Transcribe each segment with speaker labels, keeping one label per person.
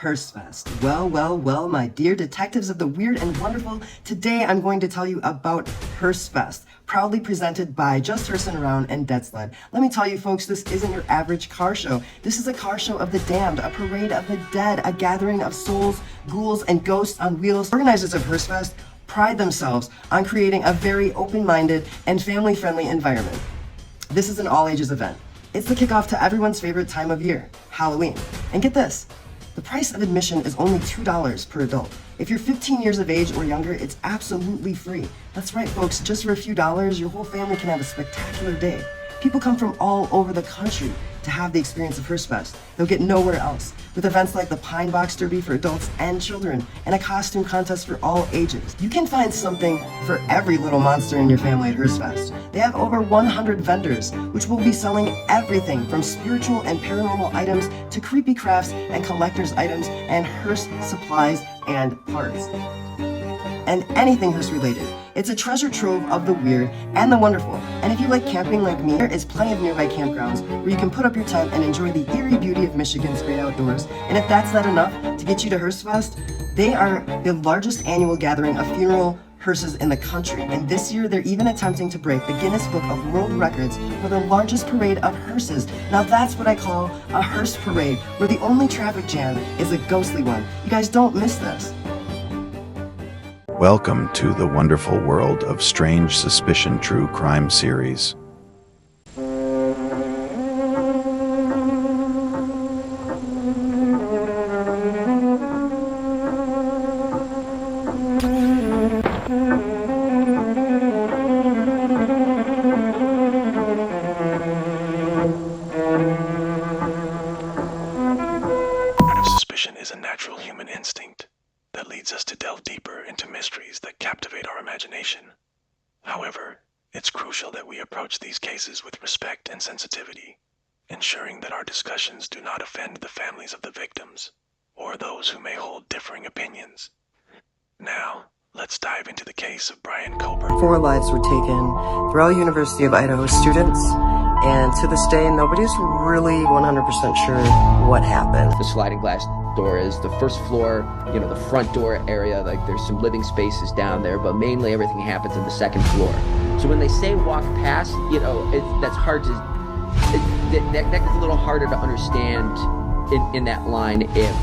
Speaker 1: Hearsefest. Well, my dear detectives of the weird and wonderful, today I'm going to tell you about Hearsefest, proudly presented by Just Hearsin' Around and Dead Sled. Let me tell you folks, this isn't your average car show. This is a car show of the damned, a parade of the dead, a gathering of souls, ghouls, and ghosts on wheels. Organizers of Hearsefest pride themselves on creating a very open-minded and family-friendly environment. This is an all-ages event. It's the kickoff to everyone's favorite time of year, Halloween. And get this, the price of admission is only $2 per adult. If you're 15 years of age or younger, it's absolutely free. That's right, folks, just for a few dollars, your whole family can have a spectacular day. People come from all over the country to have the experience of Hearsefest. They'll get nowhere else, with events like the Pine Box Derby for adults and children, and a costume contest for all ages. You can find something for every little monster in your family at Hearsefest. They have over 100 vendors, which will be selling everything from spiritual and paranormal items to creepy crafts and collector's items and hearse supplies and parts. And anything hearse related. It's a treasure trove of the weird and the wonderful. And if you like camping like me, there is plenty of nearby campgrounds where you can put up your tent and enjoy the eerie beauty of Michigan's great outdoors. And if that's not enough to get you to Hearsefest, they are the largest annual gathering of funeral hearses in the country. And this year, they're even attempting to break the Guinness Book of World Records for the largest parade of hearses. Now that's what I call a hearse parade, where the only traffic jam is a ghostly one. You guys don't miss this.
Speaker 2: Welcome to the wonderful world of Strange Suspicion True Crime Series. Suspicion is a natural human instinct that leads us to delve deeper into mysteries that captivate our imagination. However, it's crucial that we approach these cases with respect and sensitivity, ensuring that our discussions do not offend the families of the victims or those who may hold differing opinions. Now, let's dive into the case of Bryan Kohberger.
Speaker 1: 4 lives were taken. They're all University of Idaho students, and to this day, nobody's really 100% sure what happened.
Speaker 3: The sliding glass door is the first floor, the front door area, like there's some living spaces down there, but mainly everything happens in the second floor. So when they say walk past, that's hard to, that gets a little harder to understand in that line if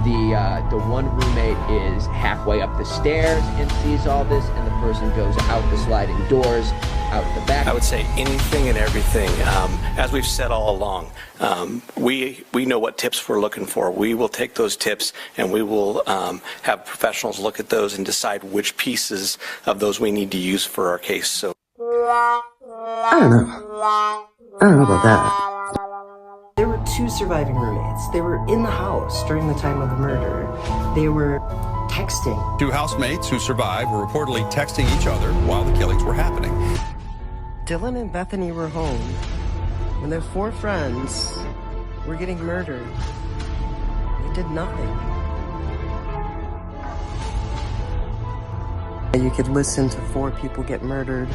Speaker 3: the one roommate is halfway up the stairs and sees all this, and the person goes out the sliding doors, out the back.
Speaker 4: I would say anything and everything. As we've said all along, we know what tips we're looking for. We will take those tips and we will have professionals look at those and decide which pieces of those we need to use for our case. So
Speaker 1: I don't know about that. There were 2 surviving roommates. They were in the house during the time of the murder. They were texting.
Speaker 5: 2 housemates who survived were reportedly texting each other while the killings were happening.
Speaker 1: Dylan and Bethany were home when their 4 friends were getting murdered. They did nothing. You could listen to 4 people get murdered,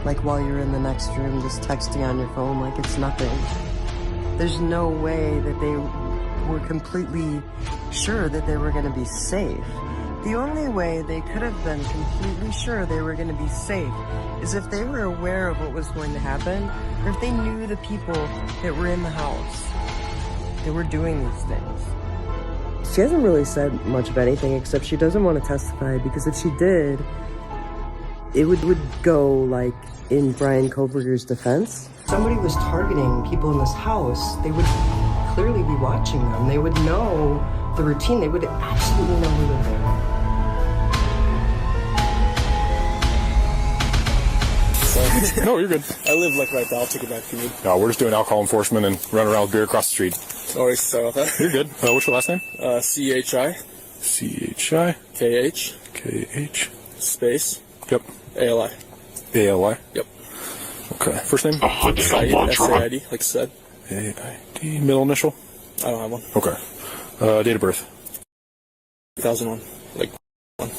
Speaker 1: like while you're in the next room just texting on your phone like it's nothing. There's no way that they were completely sure that they were going to be safe. The only way they could have been completely sure they were going to be safe is if they were aware of what was going to happen, or if they knew the people that were in the house that were doing these things. She hasn't really said much of anything, except she doesn't want to testify, because if she did, it would go like in Bryan Kohberger's defense. Somebody was targeting people in this house, they would clearly be watching them. They would know the routine. They would absolutely know who they're there.
Speaker 6: No, you're good. I live like right there. I'll take it back if you need.
Speaker 5: No, we're just doing alcohol enforcement and running around with beer across the street.
Speaker 6: Sorry, start with that.
Speaker 5: You're good. What's your last name?
Speaker 6: C-H-I.
Speaker 5: C-H-I.
Speaker 6: K-H.
Speaker 5: K-H.
Speaker 6: Space.
Speaker 5: Yep.
Speaker 6: A-L-I.
Speaker 5: A-L-I?
Speaker 6: Yep.
Speaker 5: Okay. First name?
Speaker 6: Said, S-A-I-D, like I said.
Speaker 5: A-I-D. Middle initial?
Speaker 6: I don't have one.
Speaker 5: Okay. Date of birth?
Speaker 6: 2001. Like, one.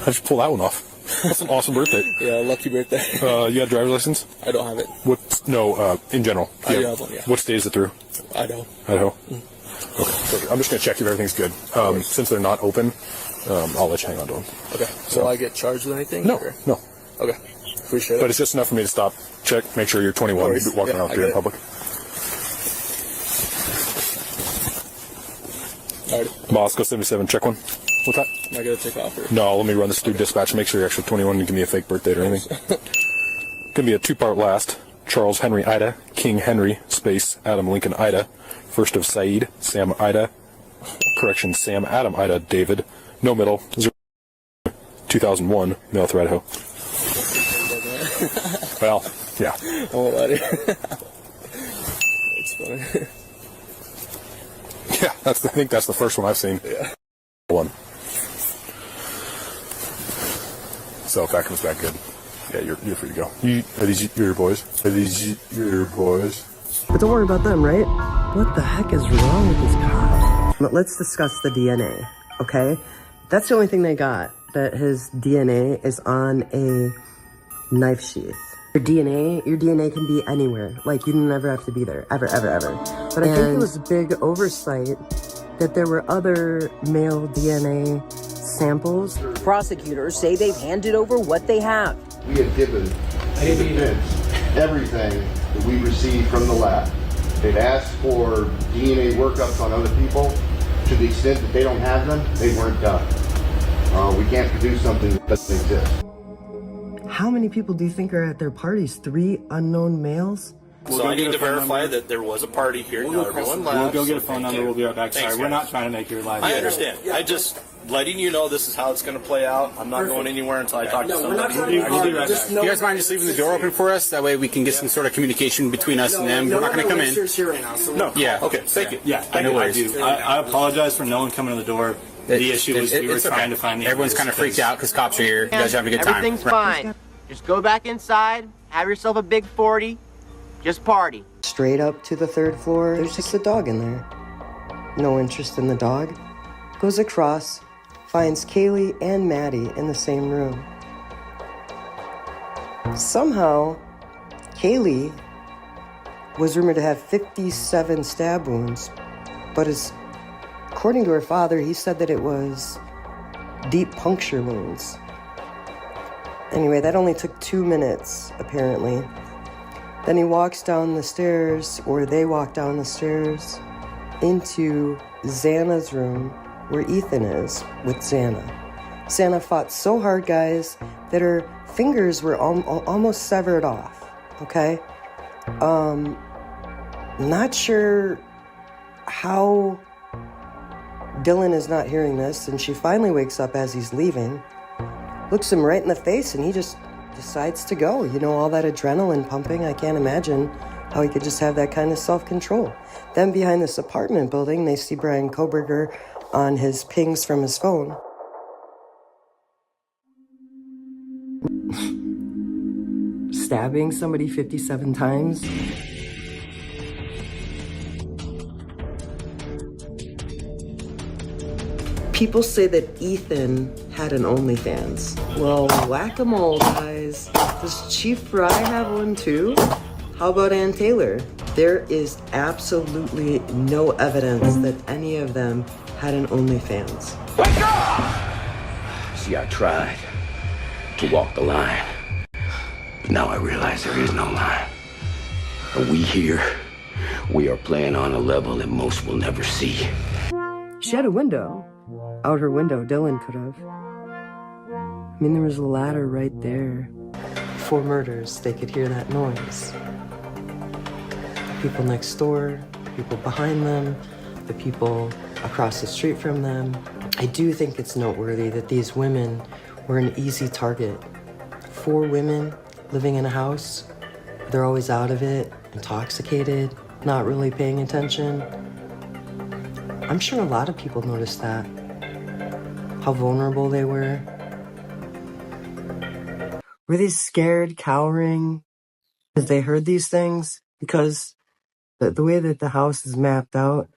Speaker 5: How'd you pull that one off? That's an awesome birthday.
Speaker 6: Yeah, lucky birthday.
Speaker 5: You got a driver's license?
Speaker 6: I don't have it.
Speaker 5: What? No, in general.
Speaker 6: I do have one, yeah.
Speaker 5: What state is it through?
Speaker 6: Idaho.
Speaker 5: Idaho.
Speaker 6: Okay, perfect. I'm just going to check if everything's good. Since they're not open, I'll let you hang on to them. Okay.
Speaker 7: So I get charged with anything?
Speaker 6: No,
Speaker 7: or?
Speaker 6: no.
Speaker 7: Okay. Appreciate it.
Speaker 6: But it's just enough for me to stop, check, make sure you're 21,
Speaker 7: worries.
Speaker 6: walking
Speaker 7: Yeah,
Speaker 6: around
Speaker 7: I
Speaker 6: here in
Speaker 7: get it.
Speaker 6: public.
Speaker 7: All right.
Speaker 6: Moscow 77, check one. What's that?
Speaker 7: Am I going to take off? Or?
Speaker 6: No, let me run this through dispatch and make sure you're actually 21 and give me a fake birth date or anything. Gonna be a two-part last. Charles Henry Ida, King Henry, space, Adam Lincoln Ida, first of Said, Sam Ida, correction, Sam Adam Ida, David, no middle, 2001, male through Idaho. Well, yeah.
Speaker 7: Oh, buddy. It's funny.
Speaker 6: Yeah, I think that's the first one I've seen.
Speaker 7: Yeah.
Speaker 6: One. So if that comes back good, yeah, you're free to go. Are these your boys? Are these your boys?
Speaker 1: But don't worry about them, right? What the heck is wrong with these cops? But let's discuss the DNA, okay? That's the only thing they got, that his DNA is on a knife sheath. Your DNA can be anywhere. Like, you never have to be there, ever, ever, ever. But I think it was a big oversight that there were other male DNA samples.
Speaker 8: Prosecutors say they've handed over what they have.
Speaker 9: We have given the defense everything that we received from the lab. They've asked for DNA workups on other people. To the extent that they don't have them, they weren't done. We can't produce something that doesn't exist.
Speaker 1: How many people do you think are at their parties? 3 unknown males?
Speaker 4: So I need to verify that there was a party here. Now everyone laughs.
Speaker 6: We'll go get a phone number. We'll be right back.
Speaker 4: Thanks,
Speaker 6: Sorry, we're
Speaker 4: guys.
Speaker 6: not trying to make your life.
Speaker 4: I understand. I just letting you know this is how it's going to play out. I'm not going anywhere until I talk to somebody.
Speaker 6: We'll be right back.
Speaker 10: Do you guys mind just leaving the door open for us? That way we can get some sort of communication between us and them. We're not going to come in.
Speaker 6: No.
Speaker 10: Yeah.
Speaker 6: Okay. Thank you.
Speaker 10: Yeah.
Speaker 6: I do. I apologize for no one coming to the door. The issue was we were
Speaker 10: It's
Speaker 6: trying
Speaker 10: okay.
Speaker 6: to find the
Speaker 10: Everyone's kind of freaked out because cops are here. You guys are having a good time.
Speaker 8: Everything's fine. Just go back inside, have yourself a big 40, just party.
Speaker 1: Straight up to the 3rd floor, there's just a dog in there. No interest in the dog. Goes across, finds Kaylee and Maddie in the same room. Somehow, Kaylee was rumored to have 57 stab wounds, but according to her father, he said that it was deep puncture wounds. Anyway, that only took 2 minutes, apparently. Then he walks down the stairs, or they walk down the stairs, into Xana's room, where Ethan is with Xana. Xana fought so hard, guys, that her fingers were almost severed off, okay? Not sure how Dylan is not hearing this, and she finally wakes up as he's leaving, looks him right in the face, and he just decides to go. You know, all that adrenaline pumping, I can't imagine how he could just have that kind of self-control. Then behind this apartment building, they see Bryan Kohberger on his pings from his phone. Stabbing somebody 57 times. People say that Ethan had an OnlyFans. Well, whack-a-mole, guys. Does Chief Fry have one too? How about Ann Taylor? There is absolutely no evidence that any of them had an OnlyFans.
Speaker 11: Wake up! See, I tried to walk the line, but now I realize there is no line. And we are playing on a level that most will never see.
Speaker 1: She had a window. Out her window, Dylan could have. I mean, there was a ladder right there. 4 murders, they could hear that noise. The people next door, the people behind them, the people across the street from them. I do think it's noteworthy that these women were an easy target. 4 women living in a house. They're always out of it, intoxicated, not really paying attention. I'm sure a lot of people noticed that. How vulnerable they were. Were they scared, cowering as they heard these things? Because the way that the house is mapped out,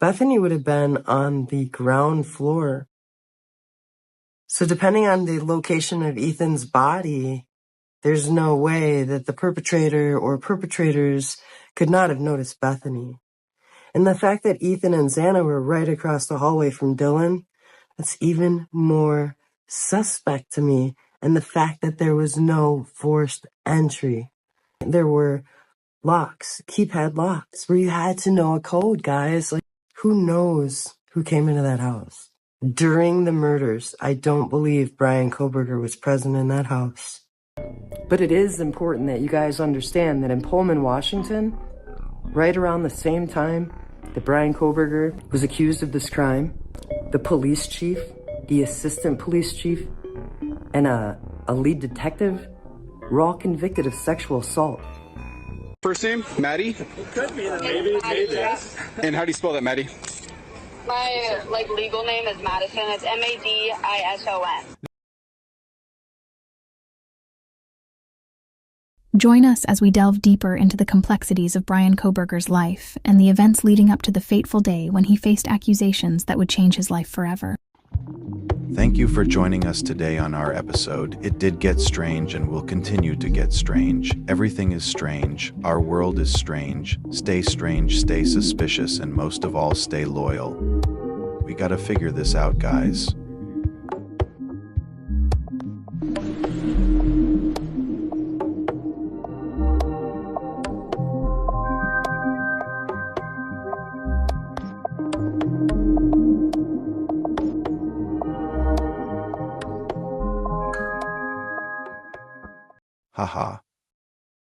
Speaker 1: Bethany would have been on the ground floor. So depending on the location of Ethan's body, there's no way that the perpetrator or perpetrators could not have noticed Bethany. And the fact that Ethan and Xana were right across the hallway from Dylan, that's even more suspect to me. And the fact that there was no forced entry. There were locks, keypad locks, where you had to know a code, guys. Like, who knows who came into that house? During the murders, I don't believe Bryan Kohberger was present in that house. But it is important that you guys understand that in Pullman, Washington, right around the same time that Bryan Kohberger was accused of this crime, the police chief, the assistant police chief, and a lead detective were all convicted of sexual assault.
Speaker 10: First name, Maddie?
Speaker 12: Could be that. Maybe.
Speaker 10: And how do you spell that, Maddie?
Speaker 12: My legal name is Madison. It's Madison.
Speaker 13: Join us as we delve deeper into the complexities of Bryan Kohberger's life and the events leading up to the fateful day when he faced accusations that would change his life forever.
Speaker 14: Thank you for joining us today on our episode. It did get strange and will continue to get strange. Everything is strange. Our world is strange. Stay strange, stay suspicious, and most of all, stay loyal. We gotta figure this out, guys. Haha.